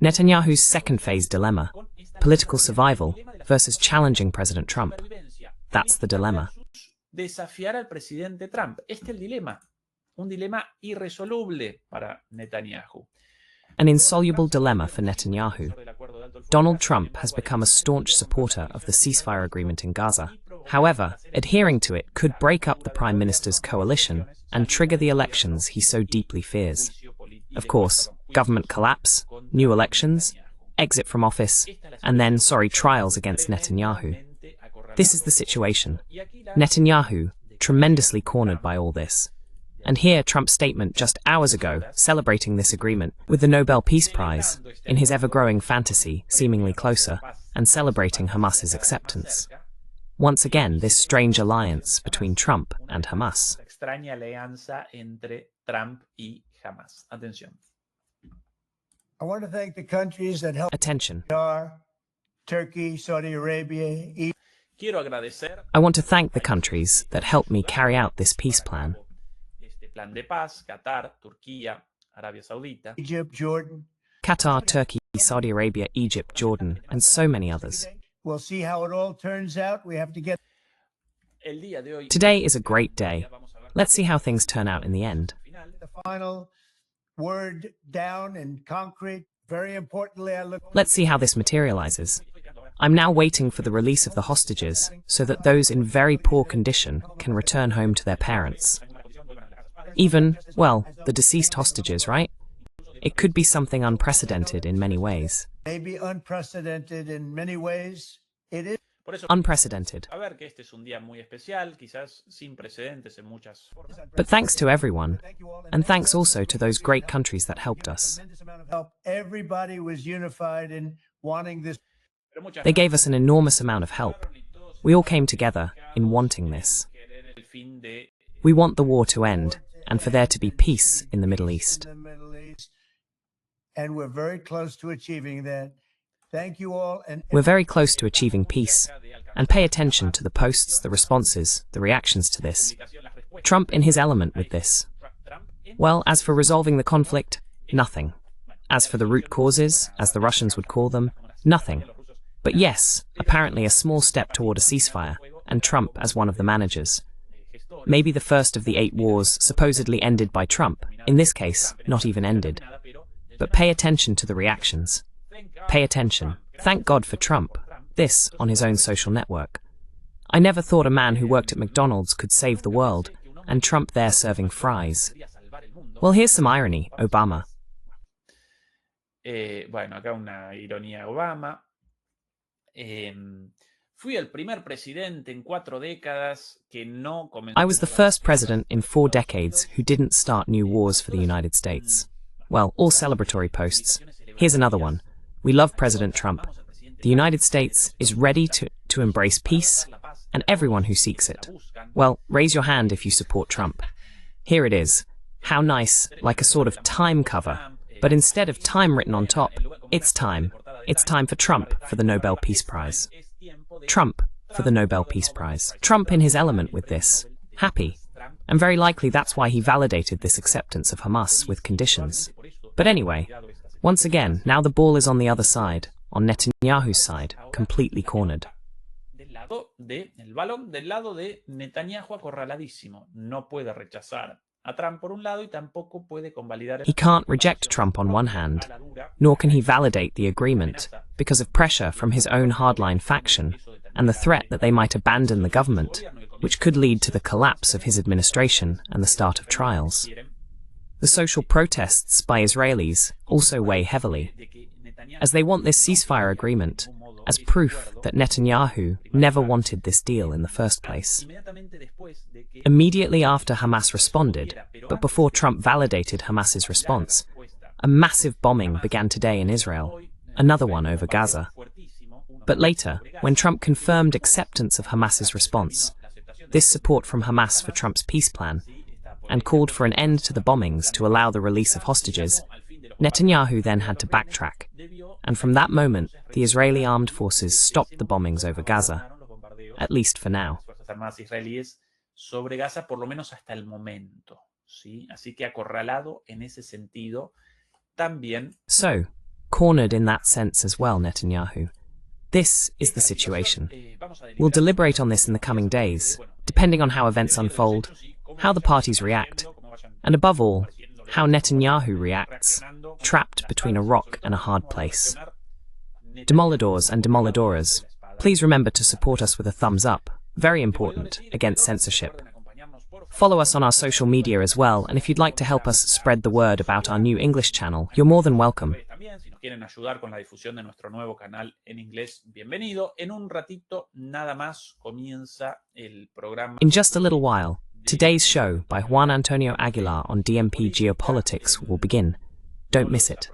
A: Netanyahu's second phase dilemma, political survival versus challenging President Trump. That's the dilemma.
B: Desafiar al presidente Trump. Este es el dilema. Un dilema irresoluble para Netanyahu.
A: An insoluble dilemma for Netanyahu. Donald Trump has become a staunch supporter of the ceasefire agreement in Gaza. However, adhering to it could break up the Prime Minister's coalition and trigger the elections he so deeply fears. Of course, government collapse, new elections, exit from office, and then, trials against Netanyahu. This is the situation. Netanyahu, tremendously cornered by all this. And here Trump's statement just hours ago, celebrating this agreement with the Nobel Peace Prize, in his ever-growing fantasy, seemingly closer, and celebrating Hamas's acceptance. Once again, this strange alliance between Trump and Hamas.
B: Extraña alianza entre Trump y Hamas. Atención.
C: I want to thank the countries that helped.
A: Attention.
C: Turkey, Saudi Arabia, Egypt.
B: Quiero agradecer.
A: I want to thank the countries that helped me carry out this peace plan.
B: Este plan de paz, Qatar, Turquía, Arabia Saudita,
C: Egypt, Jordan.
A: Qatar, Turkey, Saudi Arabia, Egypt, Jordan, and so many others.
C: We'll see how it all turns out. We have to get.
B: El día de hoy.
A: Today is a great day. Let's see how things turn out in the end.
C: The final word down in concrete. Very importantly,
A: Let's see how this materializes. I'm now waiting for the release of the hostages so that those in very poor condition can return home to their parents. Even, well, the deceased hostages, right? It could be something unprecedented in many ways.
C: Maybe unprecedented in many ways. It is.
A: Unprecedented.
B: A ver que este es un día muy especial, quizás sin precedentes en muchas formas.
A: But thanks to everyone, and thanks also to those great countries that helped us.
C: Everybody was unified in wanting this.
A: They gave us an enormous amount of help. We all came together in wanting this. We want the war to end, and for there to be peace in the Middle East.
C: And we're very close to achieving that. Thank you all. And
A: we're very close to achieving peace. And pay attention to the posts, the responses, the reactions to this. Trump in his element with this. Well, as for resolving the conflict, nothing. As for the root causes, as the Russians would call them, nothing. But yes, apparently a small step toward a ceasefire, and Trump as one of the managers. Maybe the first of the 8 wars supposedly ended by Trump, in this case, not even ended. But pay attention to the reactions. Pay attention. Thank God for Trump. This on his own social network. I never thought a man who worked at McDonald's could save the world, and Trump there serving fries. Well, here's some irony, Obama.
B: Bueno, acá una ironía Obama. Fui el primer presidente en 4 décadas que no comenzó.
A: I was the first president in 4 decades who didn't start new wars for the United States. Well, all celebratory posts. Here's another one. We love President Trump. The United States is ready to embrace peace and everyone who seeks it. Well, raise your hand if you support Trump. Here it is. How nice, like a sort of time cover. But instead of time written on top, it's time. It's time for Trump for the Nobel Peace Prize. Trump for the Nobel Peace Prize. Trump in his element with this. Happy. And very likely that's why he validated this acceptance of Hamas with conditions. But anyway, once again, now the ball is on the other side, on Netanyahu's side, completely cornered.
B: El balón del lado de Netanyahu acorraladísimo. No puede rechazar a Trump por un lado y tampoco puede convalidar.
A: He can't reject Trump on one hand, nor can he validate the agreement because of pressure from his own hardline faction and the threat that they might abandon the government, which could lead to the collapse of his administration and the start of trials. The social protests by Israelis also weigh heavily, as they want this ceasefire agreement as proof that Netanyahu never wanted this deal in the first place. Immediately after Hamas responded, but before Trump validated Hamas's response, a massive bombing began today in Israel, another one over Gaza. But later, when Trump confirmed acceptance of Hamas's response, this support from Hamas for Trump's peace plan, and called for an end to the bombings to allow the release of hostages, Netanyahu then had to backtrack, and from that moment, the Israeli armed forces stopped the bombings over Gaza, at least for now.
B: Sobre Gaza, por lo menos hasta el momento, ¿sí? Así que acorralado en ese sentido también.
A: So, cornered in that sense as well, Netanyahu. This is the situation. We'll deliberate on this in the coming days, depending on how events unfold, how the parties react, and above all, how Netanyahu reacts, trapped between a rock and a hard place. Demolidors and demolidoras, please remember to support us with a thumbs up. Very important, against censorship. Follow us on our social media as well, and if you'd like to help us spread the word about our new English channel, you're more than welcome.
B: Si nos quieren ayudar con la difusión de nuestro nuevo canal en inglés, bienvenido. En un ratito nada más comienza el programa.
A: In just a little while, today's show by Juan Antonio Aguilar on DMP Geopolitics will begin. Don't miss it.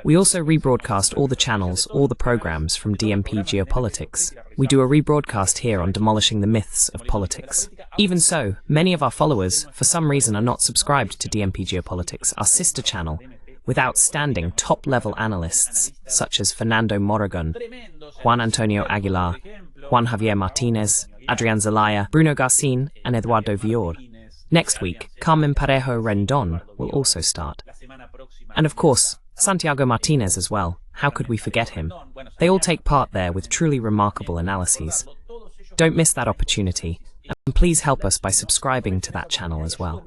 A: We also rebroadcast all the channels, all the programs from DMP Geopolitics. We do a rebroadcast here on demolishing the myths of politics. Even so, many of our followers, for some reason, are not subscribed to DMP Geopolitics, our sister channel, with outstanding top-level analysts such as Fernando Moragon, Juan Antonio Aguilar, Juan Javier Martinez, Adrián Zelaya, Bruno Garcín, and Eduardo Vior. Next week, Carmen Parejo Rendon will also start. And of course, Santiago Martinez as well. How could we forget him? They all take part there with truly remarkable analyses. Don't miss that opportunity, and please help us by subscribing to that channel as well.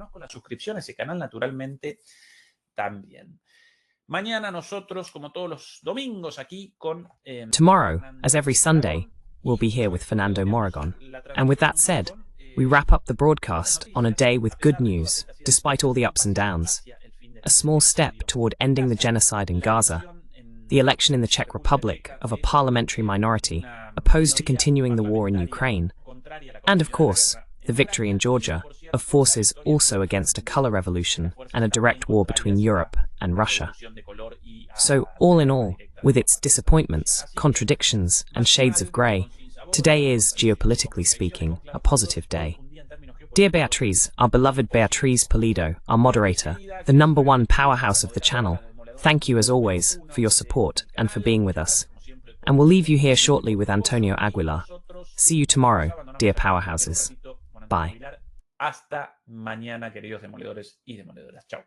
A: Tomorrow, as every Sunday, we'll be here with Fernando Moragon. And with that said, we wrap up the broadcast on a day with good news, despite all the ups and downs. A small step toward ending the genocide in Gaza, the election in the Czech Republic of a parliamentary minority opposed to continuing the war in Ukraine, and of course, the victory in Georgia of forces also against a color revolution and a direct war between Europe and Russia. So, all in all, with its disappointments, contradictions, and shades of grey, today is, geopolitically speaking, a positive day. Dear Beatriz, our beloved Beatriz Pulido, our moderator, the #1 powerhouse of the channel, thank you as always for your support and for being with us. And we'll leave you here shortly with Antonio Aguilar. See you tomorrow, dear powerhouses. Bye.
B: Hasta mañana, queridos demoledores y demoledoras. Chao.